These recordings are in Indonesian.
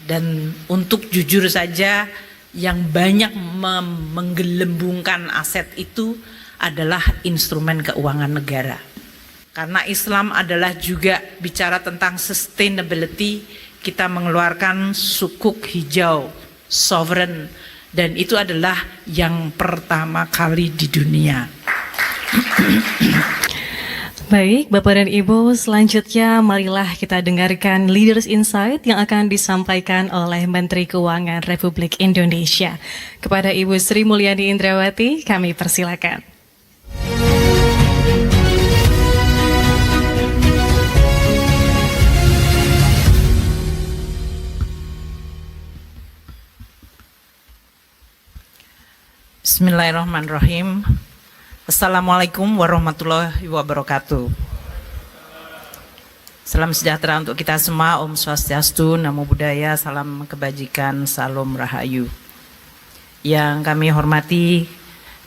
Dan untuk jujur saja, yang banyak menggelembungkan aset itu adalah instrumen keuangan negara. Karena Islam adalah juga bicara tentang sustainability, kita mengeluarkan sukuk hijau, sovereign, dan itu adalah yang pertama kali di dunia. Baik, Bapak dan Ibu, selanjutnya marilah kita dengarkan Leaders Insight yang akan disampaikan oleh Menteri Keuangan Republik Indonesia. Kepada Ibu Sri Mulyani Indrawati, kami persilakan. Bismillahirrahmanirrahim. Assalamualaikum warahmatullahi wabarakatuh. Salam sejahtera untuk kita semua. Om Swastiastu, Namo Buddhaya, salam kebajikan, salam rahayu. Yang kami hormati,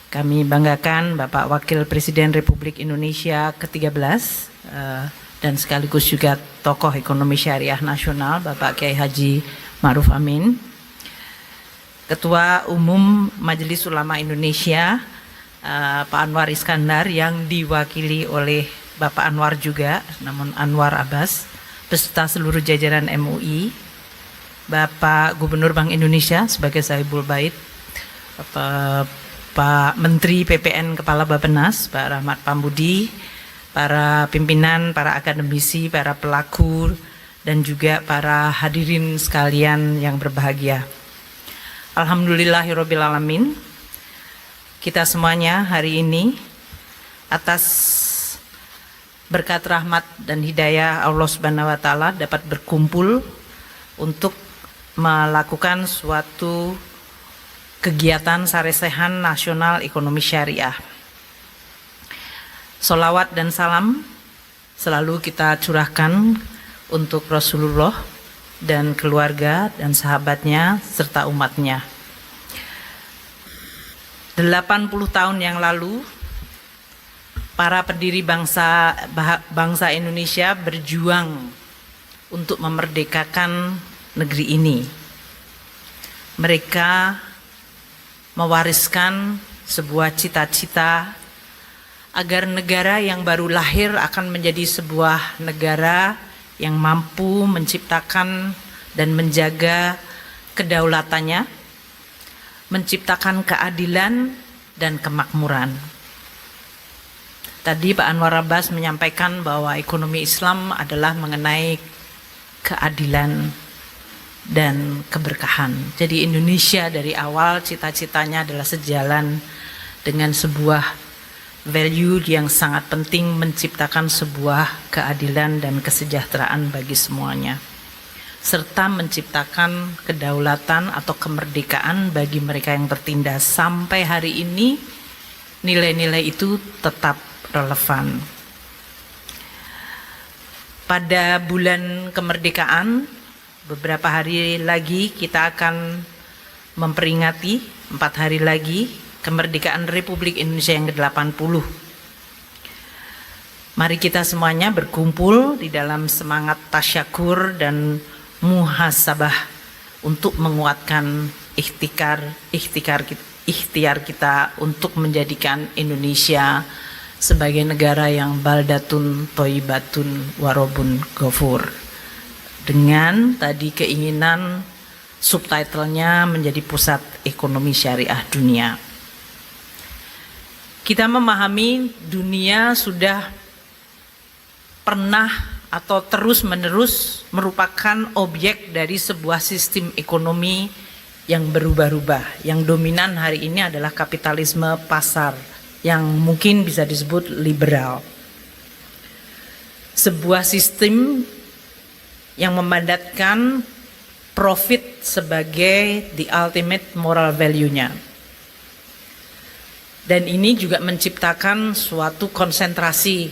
kami banggakan Bapak Wakil Presiden Republik Indonesia ke-13 dan sekaligus juga tokoh ekonomi syariah nasional Bapak Kiai Haji Ma'ruf Amin. Ketua Umum Majelis Ulama Indonesia, Pak Anwar Iskandar, yang diwakili oleh Bapak Anwar juga, namun Anwar Abbas, beserta seluruh jajaran MUI, Bapak Gubernur Bank Indonesia sebagai Sahibul Bait, Pak Menteri PPN Kepala Bappenas, Pak Rahmat Pambudi, para pimpinan, para akademisi, para pelaku, dan juga para hadirin sekalian yang berbahagia. Alhamdulillahirrabbilalamin, kita semuanya hari ini atas berkat rahmat dan hidayah Allah Subhanahu wa Ta'ala dapat berkumpul untuk melakukan suatu kegiatan saresehan nasional ekonomi syariah. Sholawat dan salam selalu kita curahkan untuk Rasulullah dan keluarga dan sahabatnya serta umatnya. 80 tahun yang lalu, para pendiri bangsa Indonesia berjuang untuk memerdekakan negeri ini. Mereka mewariskan sebuah cita-cita agar negara yang baru lahir akan menjadi sebuah negara yang mampu menciptakan dan menjaga kedaulatannya, menciptakan keadilan dan kemakmuran. Tadi Pak Anwar Abbas menyampaikan bahwa ekonomi Islam adalah mengenai keadilan dan keberkahan. Jadi Indonesia dari awal cita-citanya adalah sejalan dengan sebuah value yang sangat penting, menciptakan sebuah keadilan dan kesejahteraan bagi semuanya, serta menciptakan kedaulatan atau kemerdekaan bagi mereka yang tertindas. Sampai hari ini nilai-nilai itu tetap relevan. Pada bulan kemerdekaan, beberapa hari lagi kita akan memperingati 4 hari lagi kemerdekaan Republik Indonesia yang ke-80. Mari kita semuanya berkumpul di dalam semangat tasyakur dan muhasabah untuk menguatkan ikhtiar kita untuk menjadikan Indonesia sebagai negara yang baldatun thayyibatun warobun ghafur. Dengan tadi keinginan subtitlenya menjadi pusat ekonomi syariah dunia. Kita memahami dunia sudah pernah atau terus-menerus merupakan objek dari sebuah sistem ekonomi yang berubah-ubah. Yang dominan hari ini adalah kapitalisme pasar yang mungkin bisa disebut liberal. Sebuah sistem yang memandatkan profit sebagai the ultimate moral value-nya. Dan ini juga menciptakan suatu konsentrasi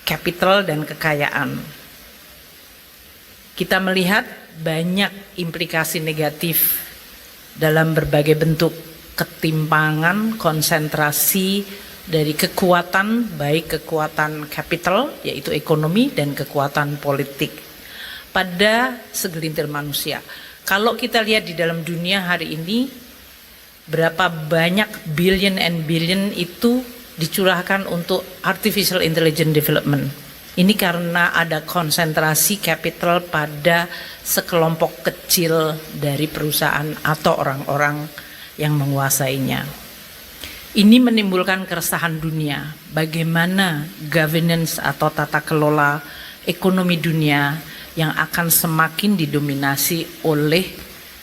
kapital dan kekayaan. Kita melihat banyak implikasi negatif dalam berbagai bentuk ketimpangan, konsentrasi dari kekuatan, baik kekuatan kapital yaitu ekonomi dan kekuatan politik. pada segelintir manusia. Kalau kita lihat di dalam dunia hari ini, berapa banyak billion and billion itu dicurahkan untuk artificial intelligence development. Ini karena ada konsentrasi capital pada sekelompok kecil dari perusahaan atau orang-orang yang menguasainya. Ini menimbulkan keresahan dunia, bagaimana governance atau tata kelola ekonomi dunia yang akan semakin didominasi oleh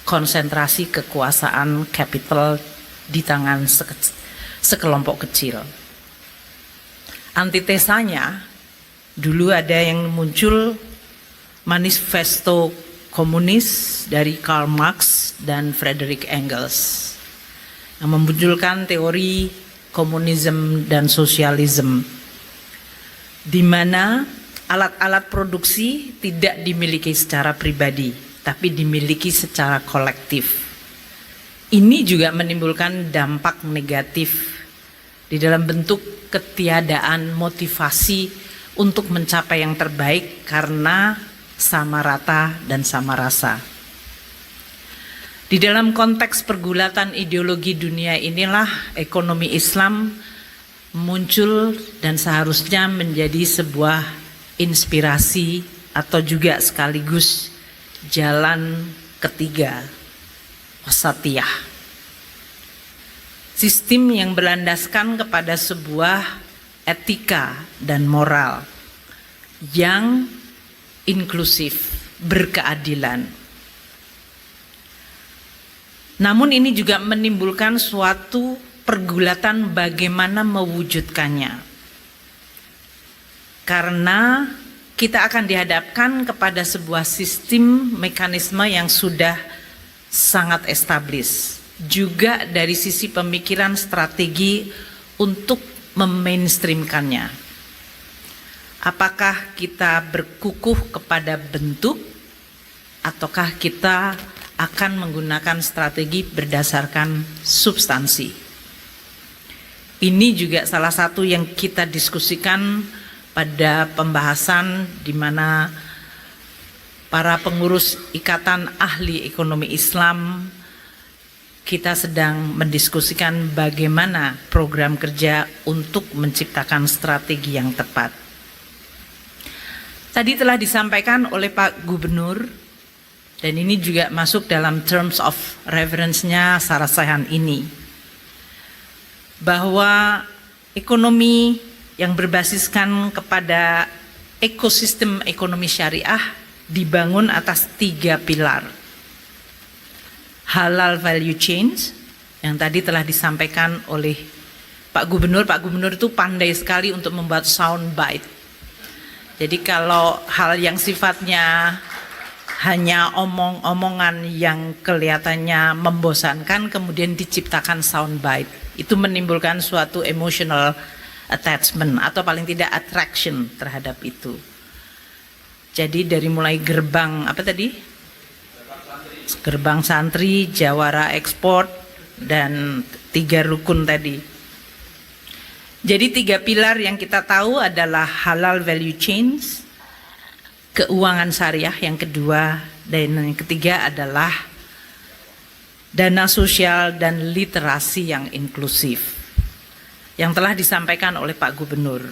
konsentrasi kekuasaan capital di tangan sekelompok kecil. Antitesanya, dulu ada yang muncul manifesto komunis dari Karl Marx dan Friedrich Engels yang memunculkan teori komunisme dan sosialisme, di mana alat-alat produksi tidak dimiliki secara pribadi, tapi dimiliki secara kolektif. Ini juga menimbulkan dampak negatif di dalam bentuk ketiadaan motivasi untuk mencapai yang terbaik karena sama rata dan sama rasa. Di dalam konteks pergulatan ideologi dunia inilah ekonomi Islam muncul dan seharusnya menjadi sebuah inspirasi atau juga sekaligus jalan ketiga, wasatiyah. Sistem yang berlandaskan kepada sebuah etika dan moral yang inklusif, berkeadilan. Namun ini juga menimbulkan suatu pergulatan bagaimana mewujudkannya. Karena kita akan dihadapkan kepada sebuah sistem mekanisme yang sudah sangat established. Juga dari sisi pemikiran strategi untuk memainstreamkannya. Apakah kita berkukuh kepada bentuk ataukah kita akan menggunakan strategi berdasarkan substansi? Ini juga salah satu yang kita diskusikan pada pembahasan di mana para pengurus Ikatan Ahli Ekonomi Islam kita sedang mendiskusikan bagaimana program kerja untuk menciptakan strategi yang tepat. Tadi telah disampaikan oleh Pak Gubernur, dan ini juga masuk dalam terms of reference-nya sarasehan ini, bahwa ekonomi yang berbasiskan kepada ekosistem ekonomi syariah dibangun atas 3 pilar. Halal value chains yang tadi telah disampaikan oleh Pak Gubernur. Pak Gubernur itu pandai sekali untuk membuat sound bite. Jadi kalau hal yang sifatnya hanya omong-omongan yang kelihatannya membosankan kemudian diciptakan sound bite, itu menimbulkan suatu emotional attachment atau paling tidak attraction terhadap itu. Jadi dari mulai gerbang apa tadi? Gerbang santri, jawara ekspor, dan 3 rukun tadi. Jadi 3 pilar yang kita tahu adalah halal value chains, keuangan syariah yang kedua, dan yang ketiga adalah dana sosial dan literasi yang inklusif yang telah disampaikan oleh Pak Gubernur.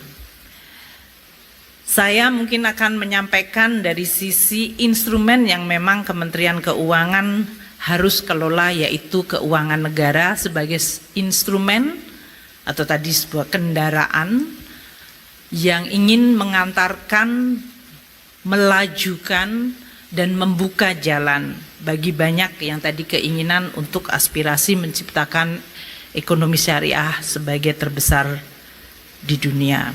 Saya mungkin akan menyampaikan dari sisi instrumen yang memang Kementerian Keuangan harus kelola, yaitu keuangan negara sebagai instrumen atau tadi sebuah kendaraan yang ingin mengantarkan, melajukan, dan membuka jalan bagi banyak yang tadi keinginan untuk aspirasi menciptakan ekonomi syariah sebagai terbesar di dunia.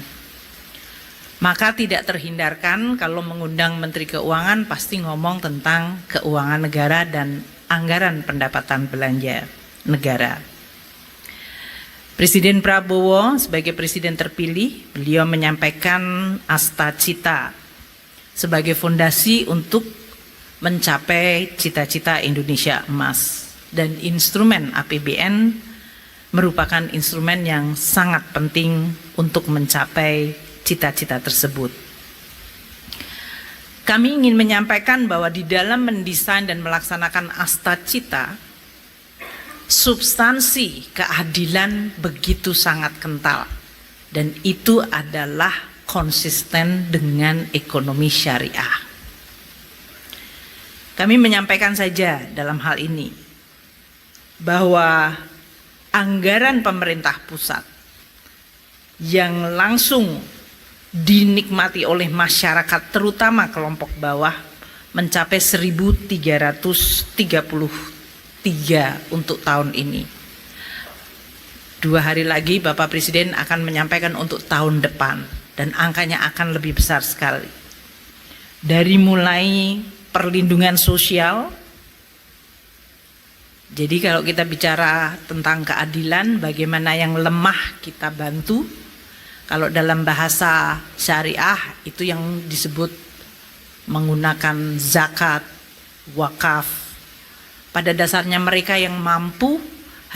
Maka tidak terhindarkan kalau mengundang Menteri Keuangan pasti ngomong tentang keuangan negara dan anggaran pendapatan belanja negara. Presiden Prabowo sebagai presiden terpilih, beliau menyampaikan Asta Cita sebagai fondasi untuk mencapai cita-cita Indonesia Emas, dan instrumen APBN merupakan instrumen yang sangat penting untuk mencapai cita-cita tersebut. Kami ingin menyampaikan bahwa di dalam mendesain dan melaksanakan Astacita, substansi keadilan begitu sangat kental, dan itu adalah konsisten dengan ekonomi syariah. Kami menyampaikan saja dalam hal ini bahwa anggaran pemerintah pusat yang langsung dinikmati oleh masyarakat terutama kelompok bawah mencapai 1.333 untuk tahun ini. 2 hari lagi Bapak Presiden akan menyampaikan untuk tahun depan dan angkanya akan lebih besar sekali. Dari mulai perlindungan sosial, jadi kalau kita bicara tentang keadilan, bagaimana yang lemah kita bantu. Kalau dalam bahasa syariah itu yang disebut menggunakan zakat, wakaf. Pada dasarnya mereka yang mampu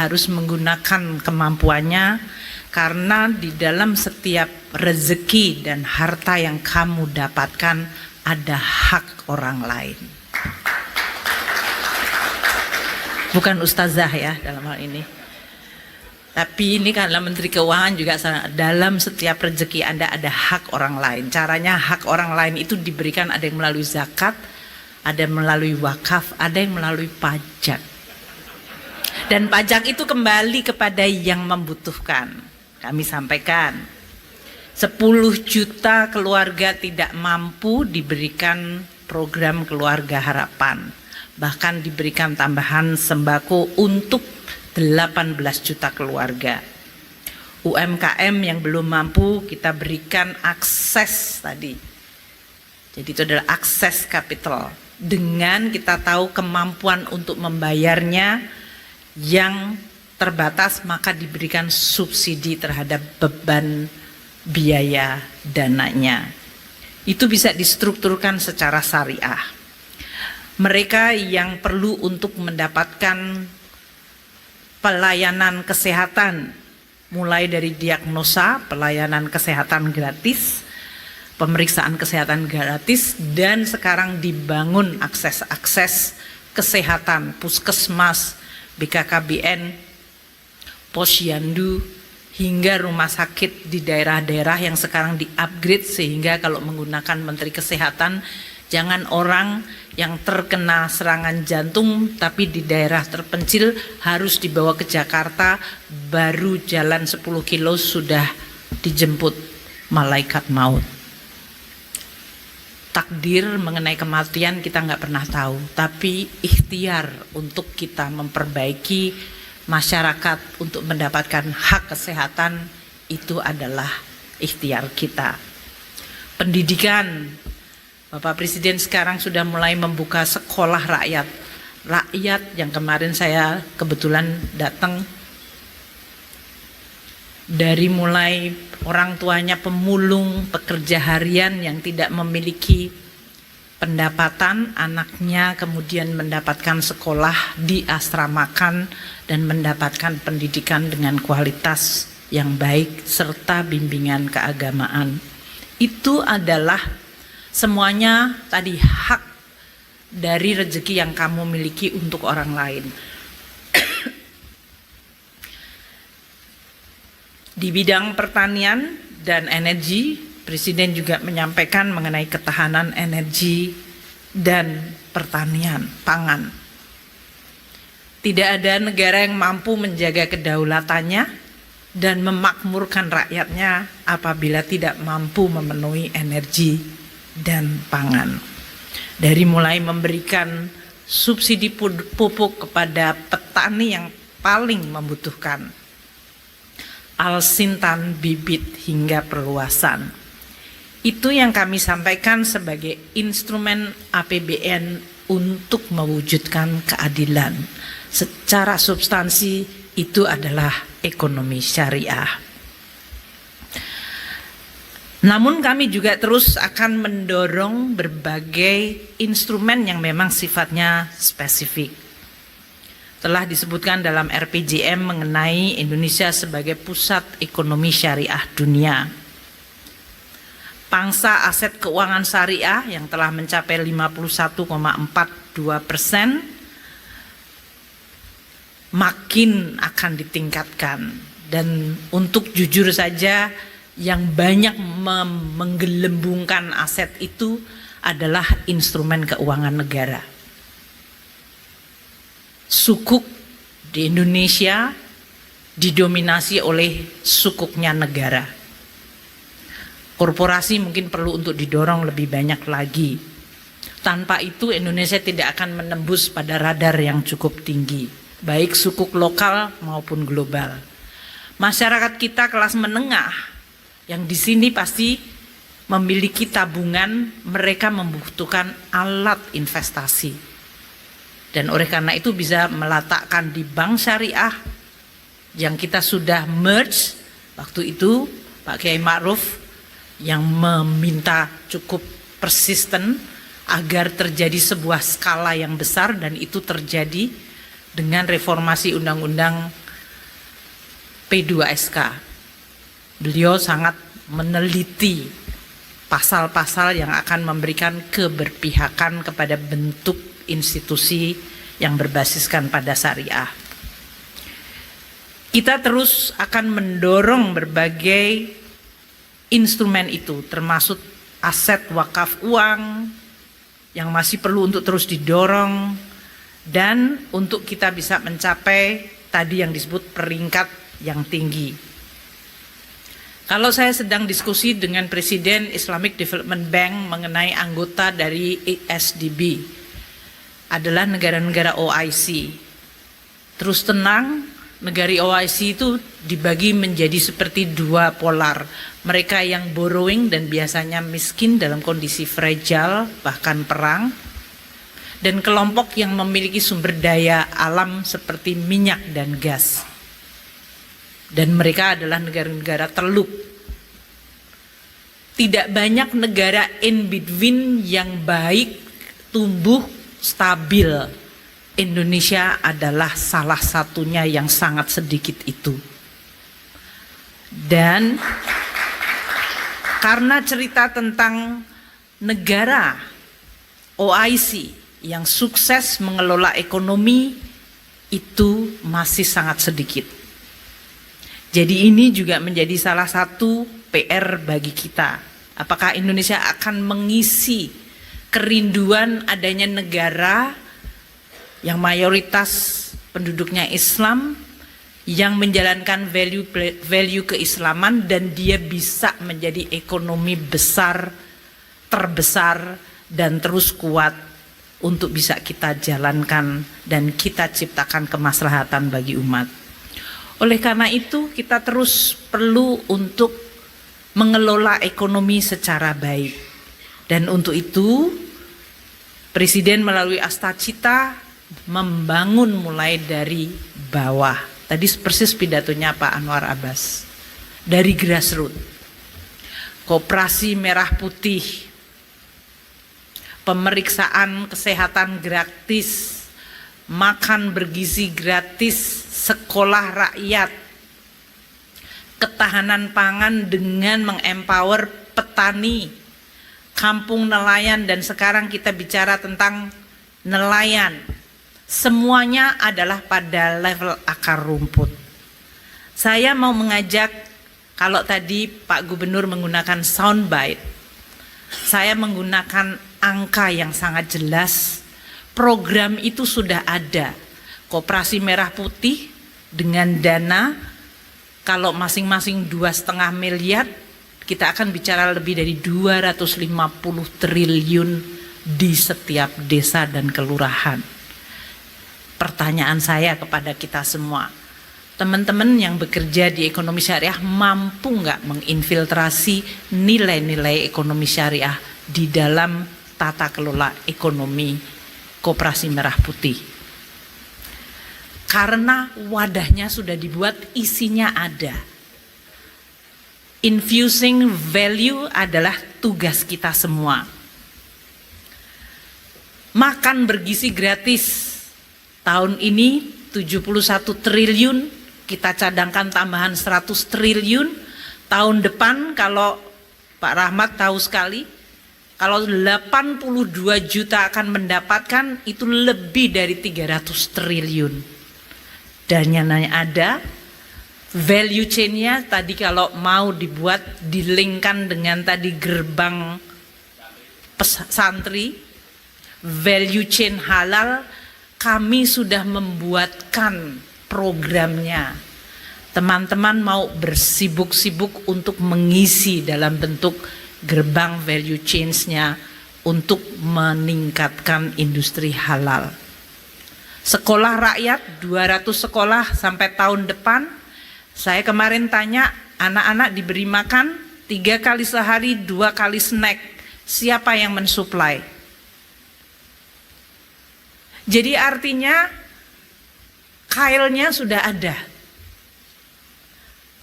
harus menggunakan kemampuannya, karena di dalam setiap rezeki dan harta yang kamu dapatkan ada hak orang lain. Bukan ustazah ya dalam hal ini. Tapi ini karena Menteri Keuangan juga dalam setiap rezeki Anda ada hak orang lain. Caranya hak orang lain itu diberikan, ada yang melalui zakat, ada yang melalui wakaf, ada yang melalui pajak. Dan pajak itu kembali kepada yang membutuhkan. Kami sampaikan 10 juta keluarga tidak mampu diberikan program keluarga harapan. Bahkan diberikan tambahan sembako untuk 18 juta keluarga. UMKM yang belum mampu kita berikan akses tadi. Jadi itu adalah akses kapital. Dengan kita tahu kemampuan untuk membayarnya yang terbatas, maka diberikan subsidi terhadap beban biaya dananya. Itu bisa distrukturkan secara syariah. Mereka yang perlu untuk mendapatkan pelayanan kesehatan, mulai dari diagnosa, pelayanan kesehatan gratis, pemeriksaan kesehatan gratis, dan sekarang dibangun akses-akses kesehatan, puskesmas, BKKBN, posyandu, hingga rumah sakit di daerah-daerah yang sekarang di-upgrade, sehingga kalau menggunakan Menteri Kesehatan, jangan orang yang terkena serangan jantung tapi di daerah terpencil harus dibawa ke Jakarta, baru jalan 10 kilo sudah dijemput malaikat maut. Takdir mengenai kematian kita nggak pernah tahu, tapi ikhtiar untuk kita memperbaiki masyarakat untuk mendapatkan hak kesehatan itu adalah ikhtiar kita. Pendidikan, Bapak Presiden sekarang sudah mulai membuka sekolah rakyat. Rakyat yang kemarin saya kebetulan datang, dari mulai orang tuanya pemulung, pekerja harian yang tidak memiliki pendapatan, anaknya kemudian mendapatkan sekolah, diasramakan dan mendapatkan pendidikan dengan kualitas yang baik serta bimbingan keagamaan. Itu adalah semuanya tadi hak dari rezeki yang kamu miliki untuk orang lain. Di bidang pertanian dan energi, Presiden juga menyampaikan mengenai ketahanan energi dan pertanian pangan. Tidak ada negara yang mampu menjaga kedaulatannya dan memakmurkan rakyatnya apabila tidak mampu memenuhi energi dan pangan. Dari mulai memberikan subsidi pupuk kepada petani yang paling membutuhkan, alsintan, bibit, hingga perluasan. Itu yang kami sampaikan sebagai instrumen APBN untuk mewujudkan keadilan. Secara substansi itu adalah ekonomi syariah. Namun kami juga terus akan mendorong berbagai instrumen yang memang sifatnya spesifik. Telah disebutkan dalam RPJM mengenai Indonesia sebagai pusat ekonomi syariah dunia. Pangsa aset keuangan syariah yang telah mencapai 51,42% makin akan ditingkatkan. Dan untuk jujur saja, yang banyak menggelembungkan aset itu adalah instrumen keuangan negara. Sukuk di Indonesia didominasi oleh sukuknya negara. Korporasi mungkin perlu untuk didorong lebih banyak lagi. Tanpa itu Indonesia tidak akan menembus pada radar yang cukup tinggi, baik sukuk lokal maupun global. Masyarakat kita kelas menengah yang di sini pasti memiliki tabungan, mereka membutuhkan alat investasi. Dan oleh karena itu bisa meletakkan di bank syariah yang kita sudah merge waktu itu, Pak Kiai Ma'ruf yang meminta cukup persisten agar terjadi sebuah skala yang besar, dan itu terjadi dengan reformasi undang-undang P2SK. Beliau sangat meneliti pasal-pasal yang akan memberikan keberpihakan kepada bentuk institusi yang berbasiskan pada syariah. Kita terus akan mendorong berbagai instrumen itu, termasuk aset wakaf uang yang masih perlu untuk terus didorong, dan untuk kita bisa mencapai tadi yang disebut peringkat yang tinggi. Kalau saya sedang diskusi dengan Presiden Islamic Development Bank mengenai anggota dari ISDB adalah negara-negara OIC. Terus tenang, negara OIC itu dibagi menjadi seperti dua polar. Mereka yang borrowing dan biasanya miskin dalam kondisi fragile, bahkan perang. Dan kelompok yang memiliki sumber daya alam seperti minyak dan gas. Dan mereka adalah negara-negara teluk. Tidak banyak negara in between yang baik, tumbuh, stabil. Indonesia adalah salah satunya yang sangat sedikit itu. Dan karena cerita tentang negara OIC yang sukses mengelola ekonomi itu masih sangat sedikit. Jadi ini juga menjadi salah satu PR bagi kita. Apakah Indonesia akan mengisi kerinduan adanya negara yang mayoritas penduduknya Islam, yang menjalankan value keislaman, dan dia bisa menjadi ekonomi besar, terbesar, dan terus kuat untuk bisa kita jalankan dan kita ciptakan kemaslahatan bagi umat. Oleh karena itu kita terus perlu untuk mengelola ekonomi secara baik, dan untuk itu Presiden melalui Astacita membangun mulai dari bawah. Tadi persis pidatonya Pak Anwar Abbas. Dari grassroots. Koperasi Merah Putih. Pemeriksaan kesehatan gratis. Makan bergizi gratis. Sekolah rakyat. Ketahanan pangan dengan mengempower petani. Kampung nelayan, dan sekarang kita bicara tentang nelayan. Semuanya adalah pada level akar rumput. Saya mau mengajak, kalau tadi Pak Gubernur menggunakan soundbite, saya menggunakan angka yang sangat jelas. Program itu sudah ada. Koperasi Merah Putih dengan dana, kalau masing-masing 2,5 miliar, kita akan bicara lebih dari 250 triliun di setiap desa dan kelurahan. Pertanyaan saya kepada kita semua, teman-teman yang bekerja di ekonomi syariah mampu nggak menginfiltrasi nilai-nilai ekonomi syariah di dalam tata kelola ekonomi Koperasi Merah Putih? Karena wadahnya sudah dibuat, isinya ada. Infusing value adalah tugas kita semua. Makan bergizi gratis. Tahun ini 71 triliun, kita cadangkan tambahan 100 triliun. Tahun depan kalau Pak Rahmat tahu sekali, kalau 82 juta akan mendapatkan itu lebih dari 300 triliun. Dananya ada, value chain-nya tadi kalau mau dibuat dilingkan dengan tadi gerbang santri, value chain halal, kami sudah membuatkan programnya. Teman-teman mau bersibuk-sibuk untuk mengisi dalam bentuk gerbang value chains-nya untuk meningkatkan industri halal. Sekolah rakyat 200 sekolah sampai tahun depan. Saya kemarin tanya, anak-anak diberi makan 3 kali sehari, 2 kali snack. Siapa yang mensuplai? Jadi artinya kailnya sudah ada.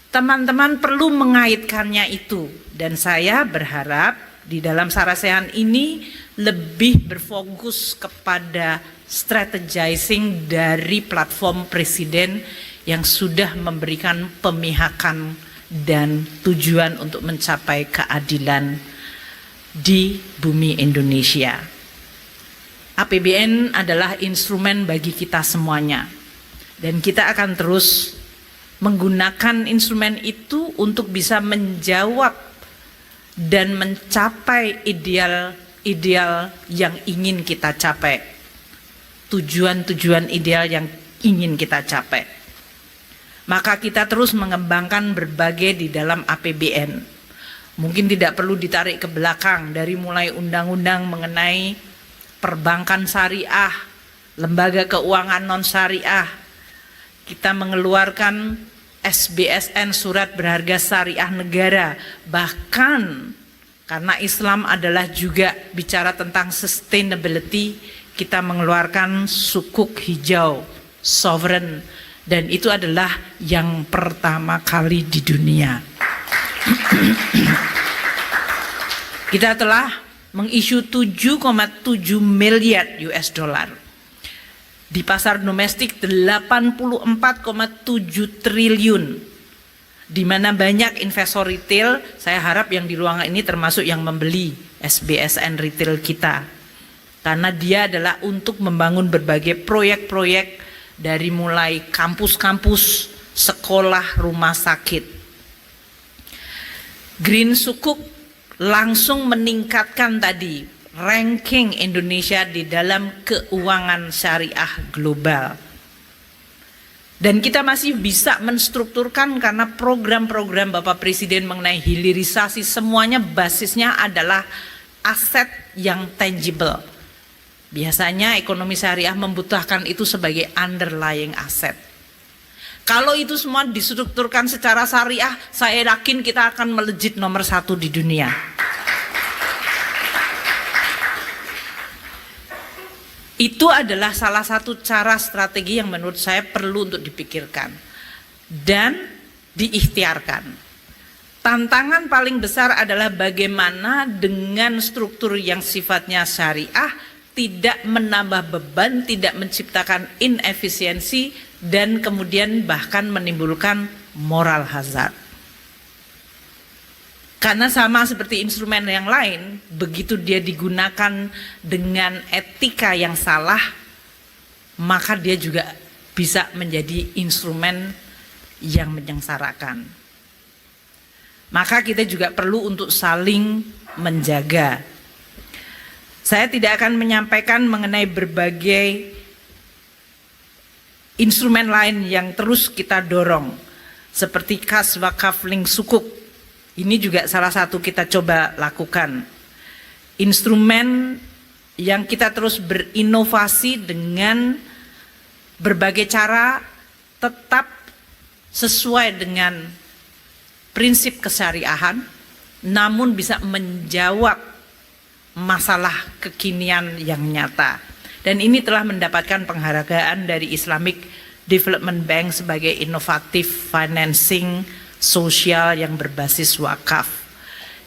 Teman-teman perlu mengaitkannya itu, dan saya berharap di dalam Sarasehan ini lebih berfokus kepada strategizing dari platform presiden yang sudah memberikan pemihakan dan tujuan untuk mencapai keadilan di bumi Indonesia. APBN adalah instrumen bagi kita semuanya, dan kita akan terus menggunakan instrumen itu untuk bisa menjawab dan mencapai ideal-ideal yang ingin kita capai, tujuan-tujuan ideal yang ingin kita capai. Maka kita terus mengembangkan berbagai di dalam APBN. Mungkin tidak perlu ditarik ke belakang dari mulai undang-undang mengenai perbankan syariah, lembaga keuangan non syariah. Kita mengeluarkan SBSN, surat berharga syariah negara. Bahkan karena Islam adalah juga bicara tentang sustainability, kita mengeluarkan sukuk hijau sovereign, dan itu adalah yang pertama kali di dunia. Kita telah mengisu 7,7 miliar US dollar. Di pasar domestik 84,7 triliun, di mana banyak investor retail. Saya harap yang di ruangan ini termasuk yang membeli SBSN retail kita, karena dia adalah untuk membangun berbagai proyek-proyek dari mulai kampus-kampus, sekolah, rumah sakit. Green Sukuk langsung meningkatkan tadi ranking Indonesia di dalam keuangan syariah global. Dan kita masih bisa menstrukturkan karena program-program Bapak Presiden mengenai hilirisasi semuanya basisnya adalah aset yang tangible. Biasanya ekonomi syariah membutuhkan itu sebagai underlying asset. Kalau itu semua distrukturkan secara syariah, saya yakin kita akan melejit nomor 1 di dunia. Itu adalah salah satu cara strategi yang menurut saya perlu untuk dipikirkan dan diikhtiarkan. Tantangan paling besar adalah bagaimana dengan struktur yang sifatnya syariah tidak menambah beban, tidak menciptakan inefisiensi, dan kemudian bahkan menimbulkan moral hazard. Karena sama seperti instrumen yang lain, begitu dia digunakan dengan etika yang salah, maka dia juga bisa menjadi instrumen yang menyengsarakan. Maka kita juga perlu untuk saling menjaga. Saya tidak akan menyampaikan mengenai berbagai instrumen lain yang terus kita dorong, seperti kas, wakaf, link, sukuk. Ini juga salah satu kita coba lakukan. Instrumen yang kita terus berinovasi dengan berbagai cara tetap sesuai dengan prinsip kesyariahan, namun bisa menjawab masalah kekinian yang nyata. Dan ini telah mendapatkan penghargaan dari Islamic Development Bank sebagai inovatif financing sosial yang berbasis wakaf.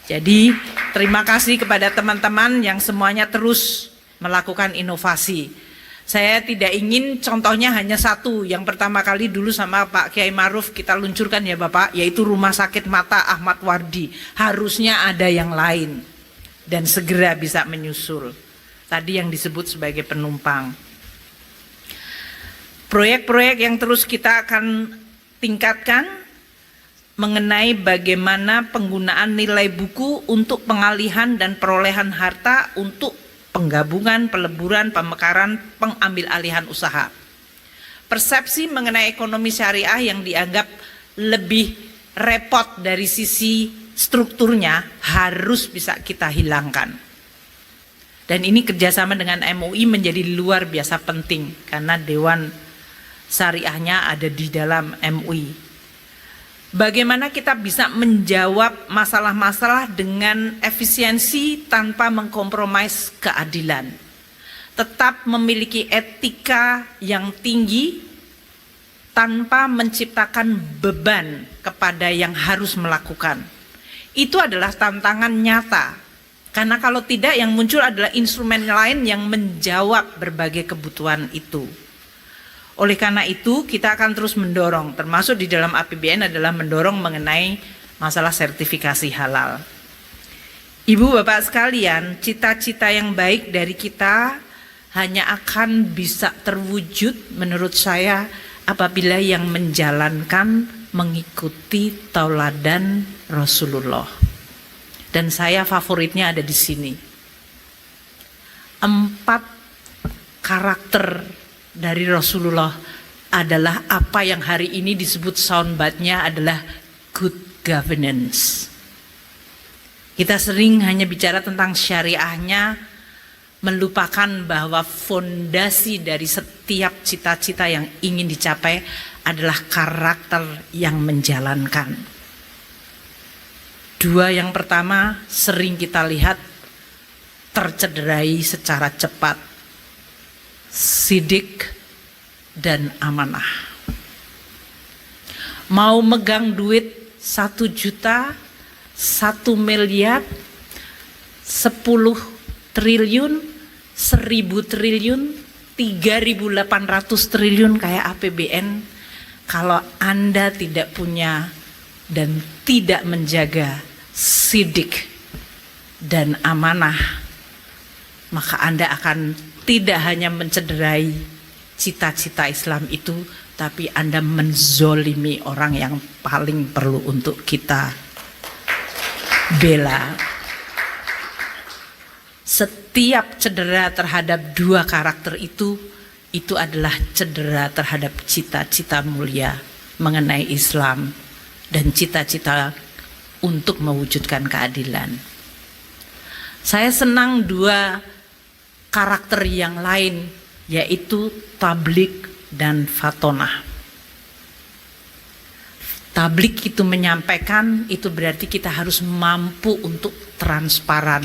Jadi terima kasih kepada teman-teman yang semuanya terus melakukan inovasi. Saya tidak ingin contohnya hanya satu. Yang pertama kali dulu sama Pak Kiai Maruf kita luncurkan ya Bapak, yaitu Rumah Sakit Mata Ahmad Wardi. Harusnya ada yang lain dan segera bisa menyusul. Tadi yang disebut sebagai penumpang. Proyek-proyek yang terus kita akan tingkatkan mengenai bagaimana penggunaan nilai buku untuk pengalihan dan perolehan harta untuk penggabungan, peleburan, pemekaran, pengambil alihan usaha. Persepsi mengenai ekonomi syariah yang dianggap lebih repot dari sisi strukturnya harus bisa kita hilangkan. Dan ini kerjasama dengan MUI menjadi luar biasa penting karena Dewan Syariahnya ada di dalam MUI. Bagaimana kita bisa menjawab masalah-masalah dengan efisiensi tanpa mengkompromis keadilan. Tetap memiliki etika yang tinggi tanpa menciptakan beban kepada yang harus melakukan. Itu adalah tantangan nyata. Karena kalau tidak yang muncul adalah instrumen lain yang menjawab berbagai kebutuhan itu. Oleh karena itu kita akan terus mendorong, termasuk di dalam APBN adalah mendorong mengenai masalah sertifikasi halal. Ibu bapak sekalian, cita-cita yang baik dari kita hanya akan bisa terwujud menurut saya apabila yang menjalankan mengikuti tauladan Rasulullah. Dan saya favoritnya ada di sini. 4 karakter dari Rasulullah adalah apa yang hari ini disebut soundbite-nya adalah good governance. Kita sering hanya bicara tentang syariahnya, melupakan bahwa fondasi dari setiap cita-cita yang ingin dicapai adalah karakter yang menjalankan. 2 yang pertama sering kita lihat tercederai secara cepat. Sidik dan amanah. Mau megang duit 1 juta, 1 miliar, 10 triliun, 1000 triliun, 3.800 triliun kayak APBN. Kalau Anda tidak punya dan tidak menjaga sidik dan amanah, maka Anda akan tidak hanya mencederai cita-cita Islam itu, tapi Anda menzolimi orang yang paling perlu untuk kita bela. Setiap cedera terhadap 2 karakter itu adalah cedera terhadap cita-cita mulia mengenai Islam dan cita-cita untuk mewujudkan keadilan. Saya senang 2 karakter yang lain, yaitu tablik dan fatonah. Tablik itu menyampaikan, itu berarti kita harus mampu untuk transparan.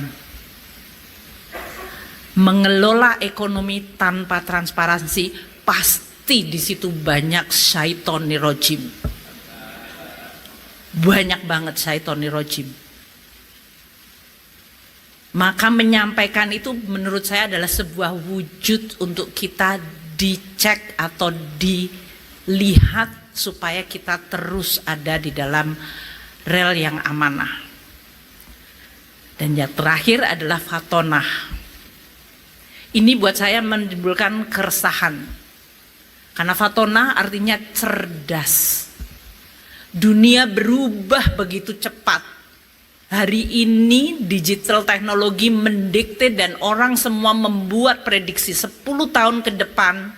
Mengelola ekonomi tanpa transparansi pasti di situ banyak syaitoni rojim. Banyak banget syaitoni rojim. Maka menyampaikan itu menurut saya adalah sebuah wujud untuk kita dicek atau dilihat supaya kita terus ada di dalam rel yang amanah. Dan yang terakhir adalah fatonah. Ini buat saya menimbulkan keresahan. Karena fatonah artinya cerdas. Dunia berubah begitu cepat. Hari ini digital teknologi mendikte dan orang semua membuat prediksi 10 tahun ke depan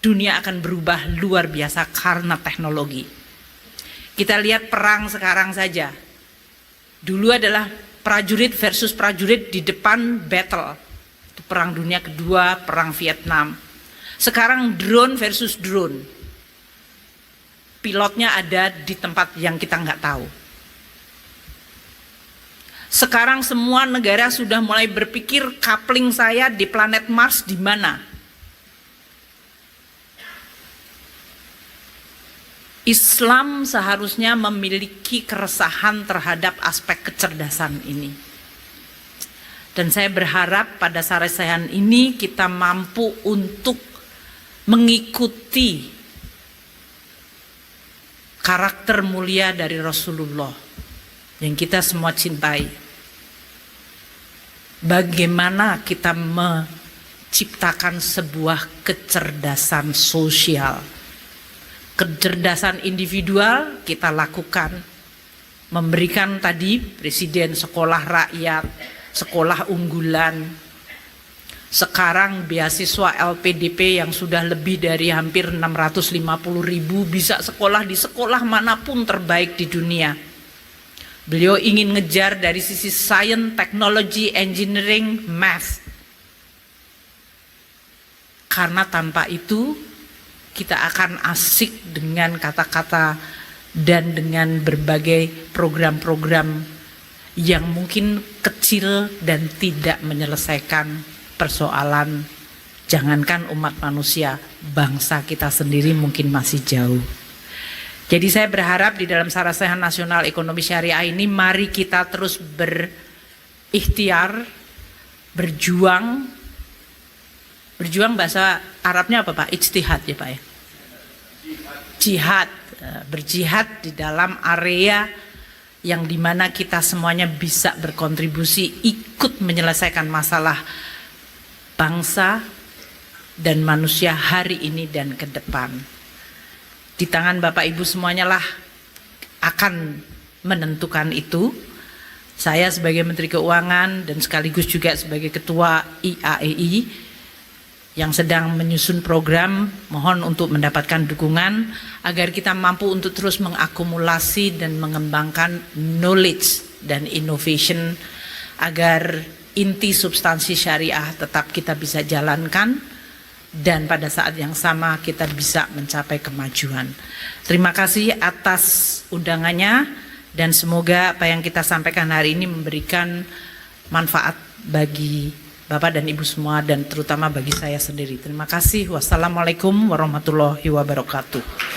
dunia akan berubah luar biasa karena teknologi. Kita lihat perang sekarang saja. Dulu adalah prajurit versus prajurit di depan battle. Itu perang dunia kedua, perang Vietnam. Sekarang drone versus drone. Pilotnya ada di tempat yang kita nggak tahu. Sekarang semua negara sudah mulai berpikir coupling saya di planet Mars di mana. Islam seharusnya memiliki keresahan terhadap aspek kecerdasan ini. Dan saya berharap pada sarasehan ini kita mampu untuk mengikuti karakter mulia dari Rasulullah yang kita semua cintai. Bagaimana kita menciptakan sebuah kecerdasan sosial. Kecerdasan individual kita lakukan, memberikan tadi Presiden sekolah rakyat, sekolah unggulan. Sekarang beasiswa LPDP yang sudah lebih dari hampir 650.000 bisa sekolah di sekolah manapun terbaik di dunia. Beliau ingin ngejar dari sisi science, technology, engineering, math. Karena tanpa itu kita akan asik dengan kata-kata dan dengan berbagai program-program yang mungkin kecil dan tidak menyelesaikan persoalan, jangankan umat manusia, bangsa kita sendiri mungkin masih jauh. Jadi saya berharap di dalam Sarasehan Nasional Ekonomi Syariah ini mari kita terus berikhtiar, berjuang bahasa Arabnya apa Pak? Ijtihad ya Pak ya? Jihad, berjihad di dalam area yang dimana kita semuanya bisa berkontribusi ikut menyelesaikan masalah bangsa dan manusia hari ini dan ke depan. Di tangan Bapak Ibu semuanya lah akan menentukan itu. Saya sebagai Menteri Keuangan dan sekaligus juga sebagai Ketua IAEI yang sedang menyusun program, mohon untuk mendapatkan dukungan agar kita mampu untuk terus mengakumulasi dan mengembangkan knowledge dan innovation agar inti substansi syariah tetap kita bisa jalankan dan pada saat yang sama kita bisa mencapai kemajuan. Terima kasih atas undangannya dan semoga apa yang kita sampaikan hari ini memberikan manfaat bagi Bapak dan Ibu semua dan terutama bagi saya sendiri. Terima kasih. Wassalamualaikum warahmatullahi wabarakatuh.